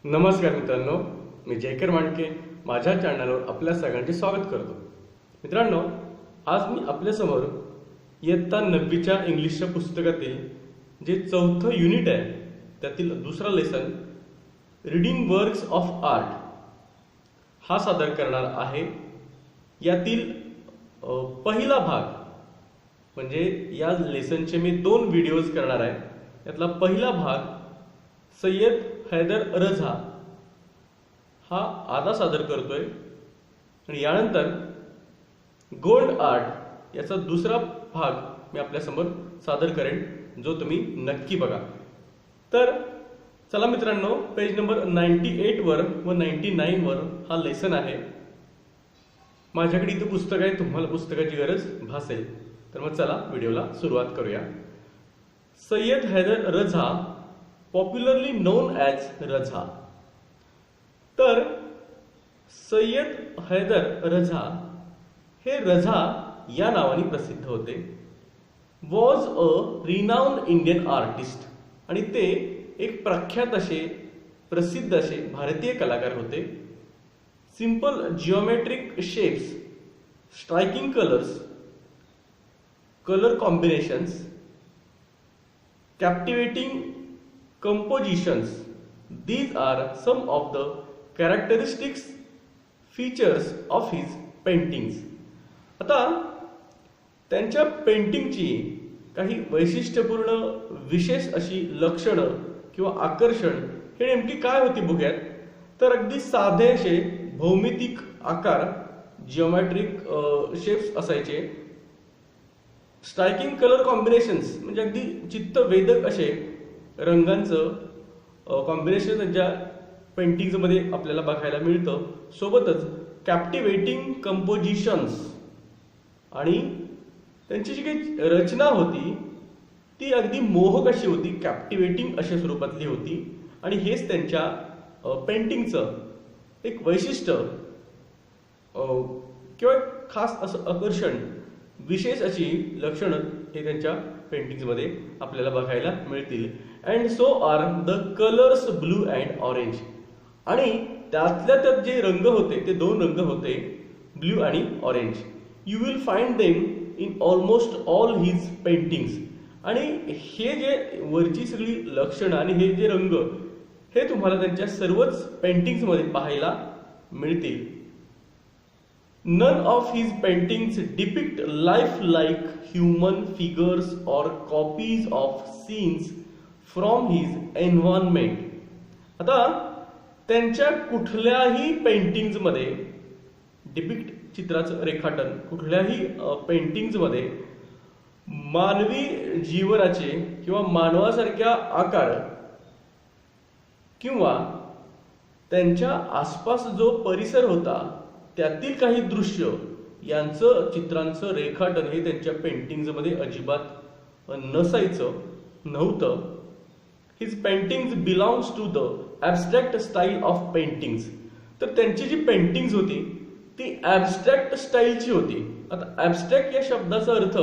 नमस्कार मित्रांनो, मी जयकर मांडके माझ्या चॅनलवर आपल्या सगळ्यांचे स्वागत करतो। मित्रांनो, आज मी आपल्यासमोर इयत्ता 9वीच्या इंग्लिशच्या पुस्तकातील जे चौथं युनिट आहे त्यातील दुसरा lesson reading works of art हा सादर करणार आहे। यातील पहिला भाग म्हणजे या लेसनचे मी 2 व्हिडिओज करणार आहे। यातला पहिला भाग सय्यद हैदर रझा हा आधा सादर करतोय आणि यानंतर गोल्ड आर्ट याचा दुसरा भाग मी आपल्यासमोर सादर करेन, जो तुम्ही नक्की बघा। तर चला मित्रांनो, पेज नंबर 98 वर व 99 वर हा लेसन आहे। माझ्याकडे इथे पुस्तक आहे, तुम्हाला पुस्तकाची गरज भासेल तर मग चला व्हिडिओला सुरुवात करूया। Syed Haider Raza, popularly known as Raza. तर सय्यद हैदर रझा हे रझा या नावाने प्रसिद्ध होते। Was a renowned Indian artist, आणि ते एक प्रख्यात असे प्रसिद्ध असे भारतीय कलाकार होते। Simple geometric shapes, striking colours, colour combinations, captivating compositions, these are some of the characteristics features of his paintings। आता त्यांच्या पेंटिंगची काही वैशिष्ट्यपूर्ण विशेष अशी लक्षणं किंवा आकर्षण हे नेमकी काय होती बघूयात। तर अगदी साधे असे भौमितिक आकार, जिओमेट्रिक शेप्स असायचे। स्ट्राइकिंग कलर कॉम्बिनेशन्स म्हणजे अगदी चित्तवेधक असे रंगांचं कॉम्बिनेशन त्यांच्या पेंटिंग्समध्ये आपल्याला बघायला मिळतं। सोबतच कॅप्टिवेटिंग कंपोजिशन्स, आणि त्यांची जी काही रचना होती ती अगदी मोहक अशी होती, कॅप्टिवेटिंग अशा स्वरूपातली होती। आणि हेच त्यांच्या पेंटिंगचं एक वैशिष्ट्य किंवा खास असं आकर्षण, विशेष अशी लक्षणं हे त्यांच्या पेंटिंग्समध्ये आपल्याला बघायला मिळतील। And so are the colours blue and orange, आणि त्यातल्या त्यात जे रंग होते ते 2 रंग होते, ब्लू आणि orange. You will find them in almost all his paintings, आणि हे जे वरची सगळी लक्षणं आणि हे जे रंग हे तुम्हाला त्यांच्या सर्वच पेंटिंग्समध्ये पाहायला मिळतील। None of his paintings depict life-like human figures or copies of scenes from his environment। आता त्यांच्या कुठल्याही पेंटिंग्समध्ये डिपिक्ट चित्राचं रेखाटन, कुठल्याही पेंटिंग्समध्ये मानवी जीवनाचे किंवा मानवासारख्या आकार किंवा त्यांच्या आसपास जो परिसर होता त्यातील काही दृश्य यांचं चित्रांचं रेखाटन हे त्यांच्या पेंटिंग्समध्ये अजिबात नव्हतं। His paintings belongs to the abstract style of paintings. तर त्यांची जी पेंटिंग्स होती ती ॲब्स्ट्रॅक्ट स्टाईलची होती। आता ॲब्स्ट्रॅक्ट या शब्दाचा अर्थ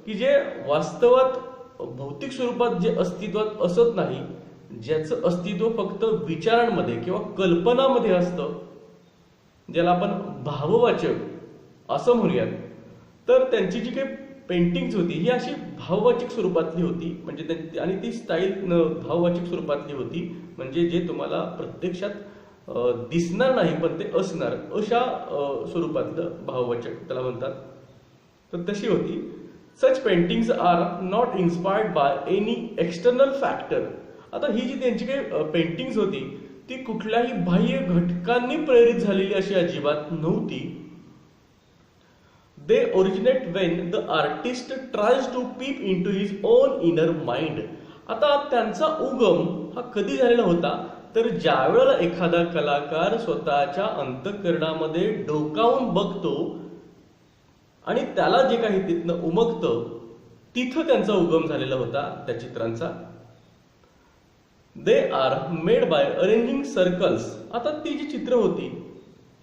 की जे वास्तवात भौतिक स्वरूपात जे अस्तित्वात असत नाही, ज्याचं अस्तित्व फक्त विचारांमध्ये किंवा कल्पनामध्ये असतं, ज्याला आपण भाववाचक असं म्हणूयात। तर त्यांची जी काही पेंटिंग्स होती ही अशी भाववाचक स्वरूपातली होती, म्हणजे आणि ती स्टाईल भाववाचक स्वरूपातली होती, म्हणजे जे तुम्हाला प्रत्यक्षात दिसणार नाही पण ते असणार अशा स्वरूपातलं भाववाचक त्याला म्हणतात। तर तशी होती। Such paintings are not inspired by any external factor. आता ही जी त्यांची काही पेंटिंग्स होती ती कुठल्याही बाह्य घटकांनी प्रेरित झालेली अशी अजिबात नव्हती। They originate when the artist tries to peep into his own inner mind. आता त्यांचा उगम हा कधी झालेला होता, तर ज्या वेळेला एखादा कलाकार स्वतःच्या अंतःकरणामध्ये डोकावून बघतो आणि त्याला जे काही तिथनं उमगतं तिथं त्यांचा उगम झालेला होता त्या चित्रांचा। They are made by arranging circles. आता ती जी चित्र होती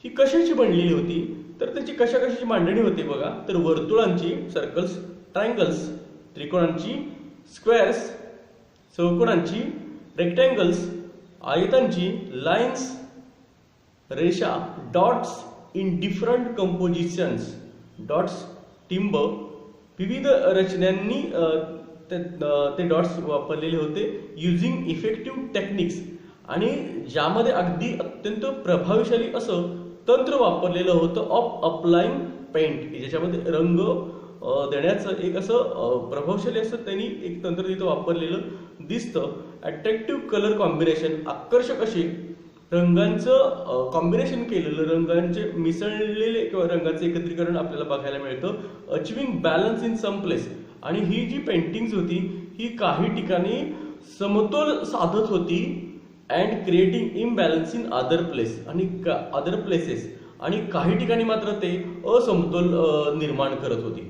ही कशाची बनलेली होती, तर त्याची कशाची मांडणी होती बघा। तर वर्तुळांची सर्कल्स, ट्रायंगल्स त्रिकोणांची, स्क्वेअर्स चौकोनांची, रेक्टँगल्स आयतांची लाईन्स, रेषा, dots in different compositions, dots, टिंब, विविध रचनांनी ते डॉट्स वापरलेले होते, युजिंग इफेक्टिव्ह टेक्निक्स, आणि ज्यामध्ये अगदी अत्यंत प्रभावशाली असं तंत्र वापरलेलं होतं ऑफ अप्लाइंग पेंट, ज्याच्यामध्ये रंग देण्याचं एक असं प्रभावशाली असं त्यांनी एक तंत्र तिथं वापरलेलं दिसतं. अट्रॅक्टिव्ह कलर कॉम्बिनेशन, आकर्षक असे रंगांचं कॉम्बिनेशन केलेलं, रंगांचे मिसळलेले किंवा रंगाचं एकत्रीकरण आपल्याला बघायला मिळतं. Achieving balance in some place, आणि ही जी पेंटिंग्स होती ही काही ठिकाणी समतोल साधत होती, and creating imbalance in other place, आणि अदर प्लेसेस, आणि काही ठिकाणी मात्र ते असमतोल निर्माण करत होती.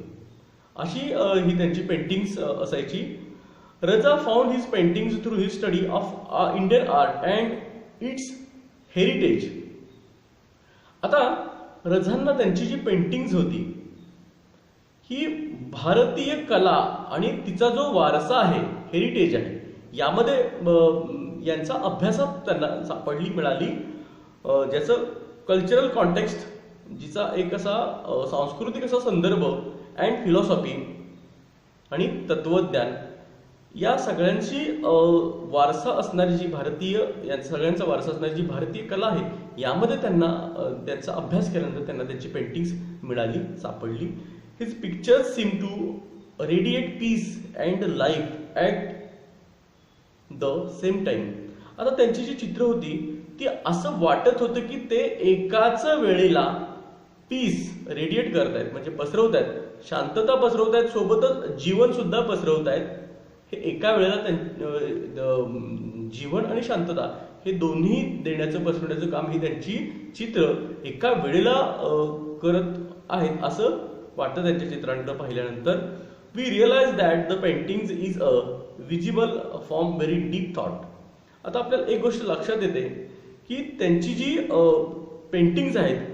अशी ही त्यांची पेंटिंग्स असायची. रजा found his paintings through his study of Indian art and it's heritage. आता रझांना त्यांची जी पेंटिंग्स होती ही भारतीय कला आणि तिचा जो वारसा आहे, हेरिटेज आहे, यामध्ये यांचा अभ्यासात त्यांना सापडली मिळाली, ज्याचं कल्चरल कॉन्टेक्स्ट, जिचा एक असा सांस्कृतिक असा संदर्भ, अँड फिलॉसॉफी आणि तत्वज्ञान, या सगळ्यांची वारसा असणारी जी भारतीय, या सगळ्यांचा वारसा असणारी जी भारतीय कला आहे, यामध्ये त्यांना त्यांचा अभ्यास केल्यानंतर त्यांना त्यांची पेंटिंग्स मिळाली, सापडली. His pictures seem to radiate peace and life at the same time. आता त्यांची जी चित्र होती ती असं वाटत होतं की ते एकाच वेळेला पीस रेडिएट करतायत, म्हणजे पसरवतायत, शांतता पसरवतायत, सोबतच जीवन सुद्धा पसरवतायत. हे एका वेळेला जीवन आणि शांतता हे दोन्ही देण्याचं, पसरवण्याचं काम ही त्यांची चित्र एका वेळेला करत आहेत असं वाटतं त्यांच्या चित्रांकडे पाहिल्यानंतर. We realise that the paintings is a visible from very deep thought. आता आपल्याला एक गोष्ट लक्षात येते की त्यांची जी पेंटिंग्स आहेत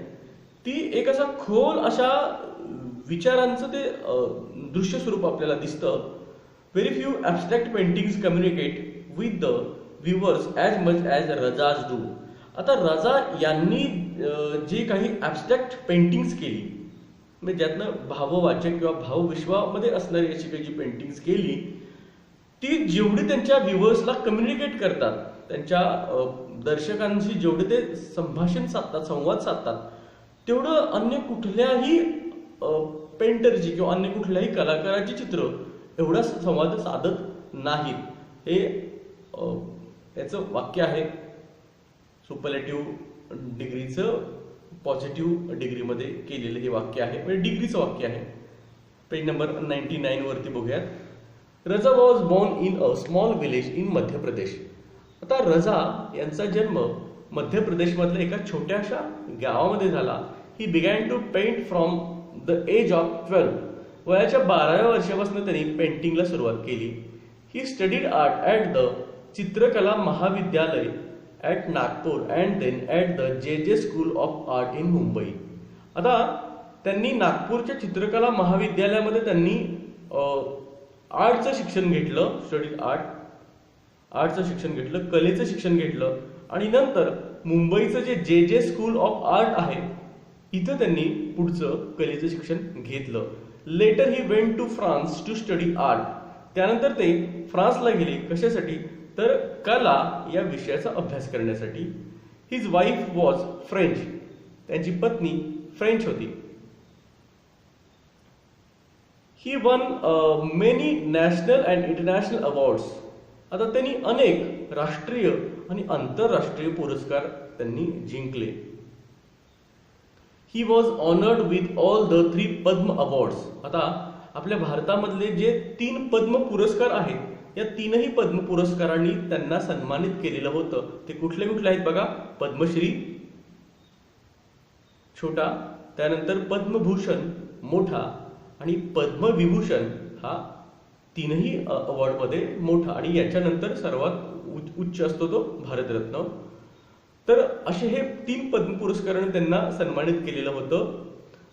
ती एक असा खोल अशा विचारांचं ते दृश्य स्वरूप आपल्याला दिसतं. Very few abstract paintings communicate with the viewers as much as Raza's do. आता रजा यांनी जे काही ॲबस्ट्रॅक्ट पेंटिंग्स केली, म्हणजे ज्यातनं भाववाचक किंवा भावविश्वामध्ये असणारी अशी काही जी पेंटिंग्स केली, ती जेवढी त्यांच्या व्ह्युअर्सला कम्युनिकेट करतात, त्यांच्या दर्शकांशी जेवढे ते संभाषण साधतात, संवाद साधतात, तेवढं अन्य कुठल्याही पेंटरची किंवा अन्य कुठल्याही कलाकाराची चित्र एवढा संवाद साधत नाहीत. हे याचं वाक्य आहे, सुपरलेटिव्ह डिग्रीचं पॉझिटिव्ह डिग्रीमध्ये केलेलं हे वाक्य आहे, म्हणजे डिग्रीचं वाक्य आहे. पेज नंबर 99 वरती बघूयात. रजा was born in a small village in Madhya Pradesh. आता रजा यांचा जन्म मध्य प्रदेशमधल्या एका छोट्याशा गावामध्ये झाला. He began to paint from the age of 12. वयाच्या 12व्या वर्षापासून त्यांनी पेंटिंगला सुरुवात केली. He studied art at the Chitrakala Mahavidyalaya at Nagpur and then at the J school of art in Mumbai. आता त्यांनी नागपूरच्या चित्रकला महाविद्यालयामध्ये त्यांनी आर्टचं शिक्षण घेतलं, स्टडीड आर्टचं शिक्षण घेतलं, कलेचं शिक्षण घेतलं, आणि नंतर मुंबईचं जे जे स्कूल ऑफ आर्ट आहे इथं त्यांनी पुढचं कलेचं शिक्षण घेतलं. Later he went to France to study art. त्यानंतर ते फ्रान्सला गेले, कशासाठी तर कला या विषयाचा अभ्यास करण्यासाठी. His wife was French. त्यांची पत्नी फ्रेंच होती. He won many national and international awards. आता त्यांनी अनेक राष्ट्रीय आणि आंतरराष्ट्रीय पुरस्कार त्यांनी जिंकले. He was honoured with all the 3 Padma awards. आता आपल्या भारतामधले जे 3 पद्म पुरस्कार आहेत, या 3ही पद्म पुरस्कारांनी त्यांना सन्मानित केलेलं होतं. ते कुठले कुठले आहेत बघा. पद्मश्री छोटा, त्यानंतर पद्मभूषण मोठा, आणि पद्मविभूषण हा 3ही अवॉर्डमध्ये मोठा, आणि याच्यानंतर सर्वात उच्च असतो तो भारतरत्न. तर असे हे 3 पद्म पुरस्कारांनी त्यांना सन्मानित केलेलं होतं.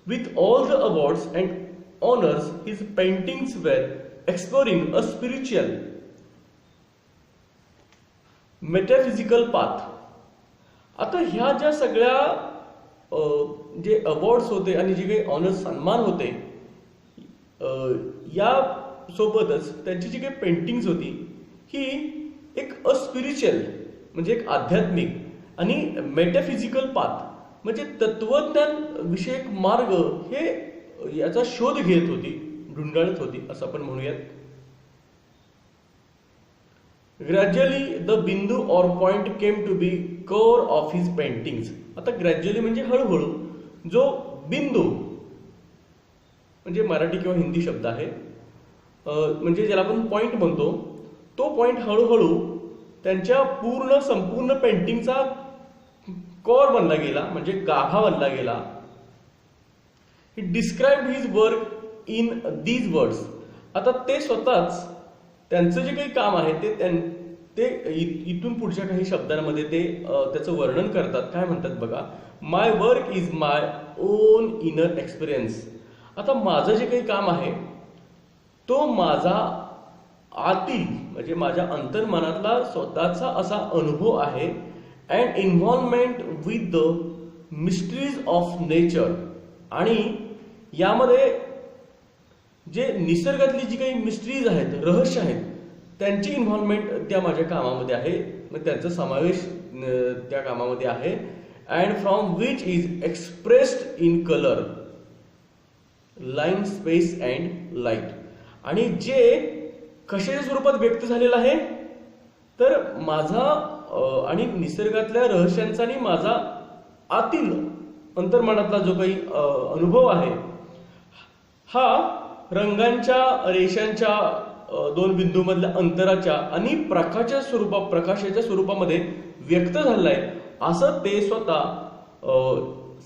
With all the awards and honours his paintings were exploring a spiritual metaphysical path. आता ह्या ज्या सगळ्या जे अवॉर्ड्स होते आणि जे काही ऑनर सन्मान होते, या सोबतच त्यांची जी काही पेंटिंग्स होती ही एक अस्पिरिच्युअल म्हणजे एक आध्यात्मिक आणि मेटाफिजिकल पाथ म्हणजे तत्वज्ञान विषयक मार्ग हे याचा शोध घेत होती, ढुंढाळत होती असं आपण म्हणूयात. Gradually the bindu or point came to be core of his paintings. आता ग्रॅज्युअली म्हणजे हळूहळू, जो बिंदू म्हणजे मराठी किंवा हिंदी शब्द आहे, म्हणजे ज्याला आपण पॉइंट म्हणतो, तो पॉइंट हळूहळू त्यांच्या संपूर्ण पेंटिंगचा कोर बनला गेला, म्हणजे गाभा बनला गेला. He describe his work in these words. आता ते स्वतःच त्यांचं जे काही काम आहे ते इथून पुढच्या काही शब्दांमध्ये ते त्याचं वर्णन करतात. काय म्हणतात बघा, my work is my own inner experience. आता माझं जे काही काम आहे तो माझा आतील म्हणजे माझ्या अंतर्मनातला स्वतःचा असा अनुभव आहे. And involvement with the mysteries of nature. आणि यामध्ये जे निसर्गातली जी काही मिस्ट्रीज आहेत, रहस्य आहेत, त्यांची इन्व्हॉल्वमेंट त्या माझ्या कामामध्ये आहे, मग त्यांचा समावेश त्या कामामध्ये आहे. And from which is expressed in colour, line, space and light. आणि जे कशाच्या स्वरूपात व्यक्त झालेलं आहे तर माझा आणि निसर्गातल्या रहस्यांचा आणि माझा आतील अंतर्मनातला जो काही अनुभव आहे हा रंगांच्या, रेषांच्या, दोन बिंदूमधल्या अंतराच्या आणि प्रकाशाच्या स्वरूपामध्ये व्यक्त झालेला आहे, असं ते स्वतः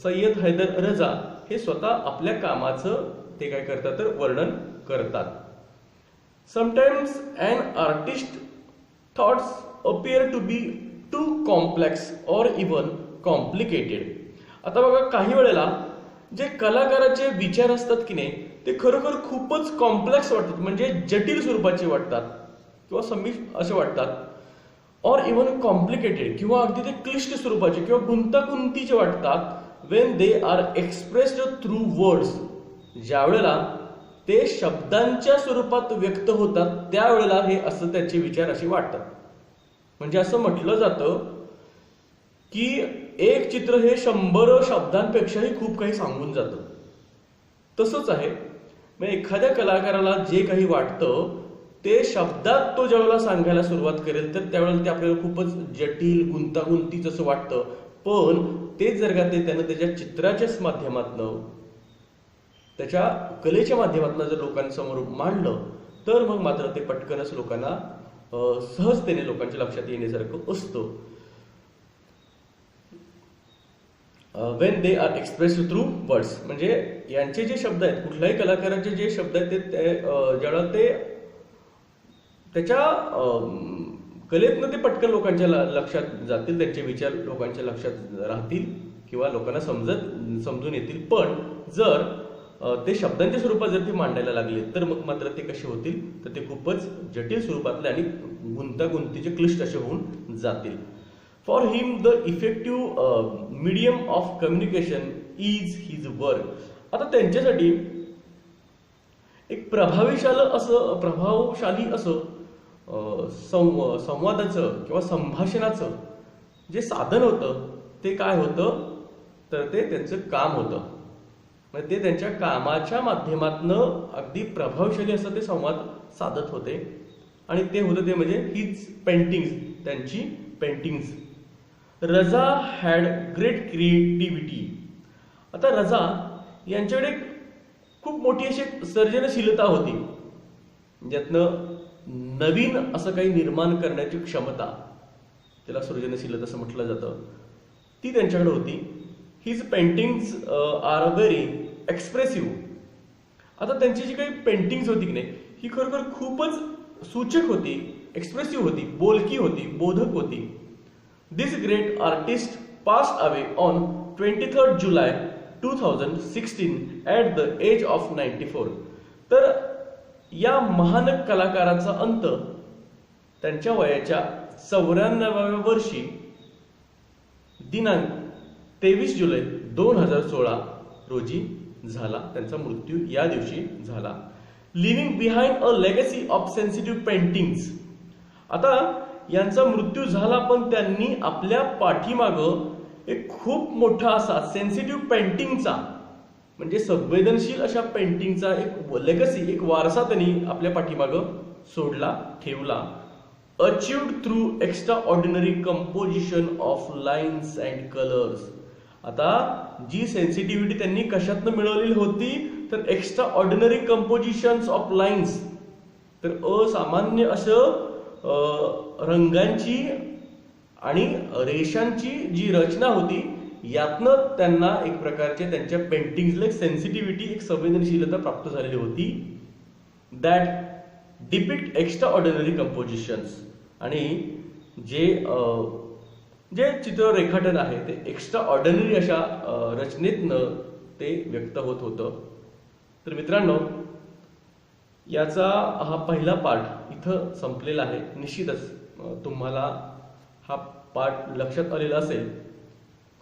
सय्यद हैदर रजा हे स्वतः आपल्या कामाचं ते काय करतात तर वर्णन करतात. Sometimes an artist thoughts appear to be too complex or even complicated. आता बघा, काही वेळेला जे कलाकाराचे विचार असतात की नाही ते खरोखर खूपच कॉम्प्लेक्स वाटतात, म्हणजे जटिल स्वरूपाचे वाटतात किंवा संमिश्र असे वाटतात. ऑर इवन कॉम्प्लिकेटेड किंवा अगदी ते क्लिष्ट स्वरूपाचे किंवा गुंतागुंतीचे वाटतात. When they are expressed through words. ज्या वेळेला ते शब्दांच्या स्वरूपात व्यक्त होतात त्यावेळेला हे असं त्याचे विचार असे वाटतात. म्हणजे असं म्हटलं जातं की एक चित्र हे 100 शब्दांपेक्षाही खूप काही सांगून जातं. तसंच आहे, मग एखाद्या कलाकाराला जे काही वाटतं ते शब्दात तो ज्यावेळेला सांगायला सुरुवात करेल तर त्यावेळेला ते आपल्याला खूपच जटिल, गुंतागुंतीच असं वाटतं. पण तेच जर का त्यानं त्याच्या चित्राच्याच माध्यमातनं, त्याच्या कलेच्या माध्यमातून जर लोकांसमोर मांडलं तर मग मात्र ते पटकनच लोकांना सहजतेने लोकांच्या लक्षात येण्यासारखं असतं. When they are expressed through words. म्हणजे यांचे जे शब्द आहेत, कुठल्याही कलाकाराचे जे शब्द आहेत ते ज्यावेळेला ते त्याच्या कलेतनं ते पटकन लोकांच्या लक्षात जातील, त्यांचे विचार लोकांच्या लक्षात राहतील किंवा लोकांना समजून येतील. पण जर ते शब्दांच्या स्वरूपात जर ते मांडायला लागले तर मग मात्र ते कसे होतील तर ते खूपच जटिल स्वरूपातले आणि गुंतागुंतीचे, क्लिष्ट असे होऊन जातील. For him the effective medium of communication is his work. आता त्यांच्यासाठी एक प्रभावशाली असं संवादाचं किंवा संभाषणाचं जे साधन होतं ते काय होतं तर ते त्यांचं काम होतं. म्हणजे ते त्यांच्या कामाच्या माध्यमातनं अगदी प्रभावशाली असं ते संवाद साधत होते. आणि ते होतं ते म्हणजे हीच पेंटिंग्स, त्यांची पेंटिंग्स. रजा हॅड ग्रेट क्रिएटिव्हिटी. आता रजा यांच्याकडे खूप मोठी अशी सर्जनशीलता होती, ज्यातनं नवीन असं काही निर्माण करण्याची क्षमता, त्याला सृजनशीलता असं म्हटलं जातं, ती त्यांच्याकडे होती. His paintings are very expressive. आता त्यांची जी काही पेंटिंग्स होती की नाही ही खरोखर खूपच सूचक होती, एक्सप्रेसिव्ह होती, बोलकी होती, बोधक होती. This great artist passed away on 23 July 2016 at the age of 94. तर या महान कलाकाराचा अंत त्यांच्या वयाच्या 94व्या वर्षी दिनांक 23 जुलै 2016 रोजी झाला. त्यांचा मृत्यू या दिवशी झाला. Living behind a legacy of sensitive paintings. आता यांचा मृत्यू झाला, पण त्यांनी आपल्या पाठीमागं एक खूप मोठा असा सेन्सिटिव्ह पेंटिंगचा म्हणजे संवेदनशील अशा पेंटिंगचा एक लेगसी, एक वारसा त्यांनी आपल्या पाठीमागं सोडला, ठेवला. अचिव्ड through extra ordinary composition of lines and colours. आता जी सेन्सिटिव्हिटी त्यांनी कशातनं मिळवलेली होती, तर extra ordinary compositions of lines. तर असामान्य असं रंगांची आणि रेषांची जी रचना होती, यातनं त्यांना एक प्रकारचे त्यांच्या पेंटिंग्सला एक सेन्सिटिव्हिटी, एक संवेदनशीलता प्राप्त झालेली होती. That depict extra ordinary compositions. आणि जे जे चित्र रेखाटन आहे ते एक्स्ट्रा ऑर्डिनरी अशा रचनेतनं ते व्यक्त होत होतं. तर मित्रांनो, याचा हा पहिला पार्ट इथं संपलेला आहे. निश्चितच तुम्हाला हा पार्ट लक्षात आलेला असेल.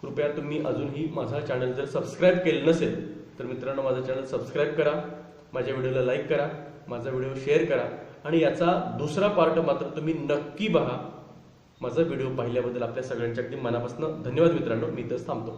कृपया तुम्ही अजूनही माझा चॅनल जर सबस्क्राईब केलं नसेल तर मित्रांनो, माझा चॅनल सबस्क्राईब करा, माझ्या व्हिडिओला लाईक करा, माझा व्हिडिओ शेअर करा आणि याचा दुसरा पार्ट मात्र तुम्ही नक्की पहा. माझा व्हिडिओ पाहिल्याबद्दल आपल्या सगळ्यांच्या अगदी मनापासून धन्यवाद मित्रांनो. मी इथंच थांबतो.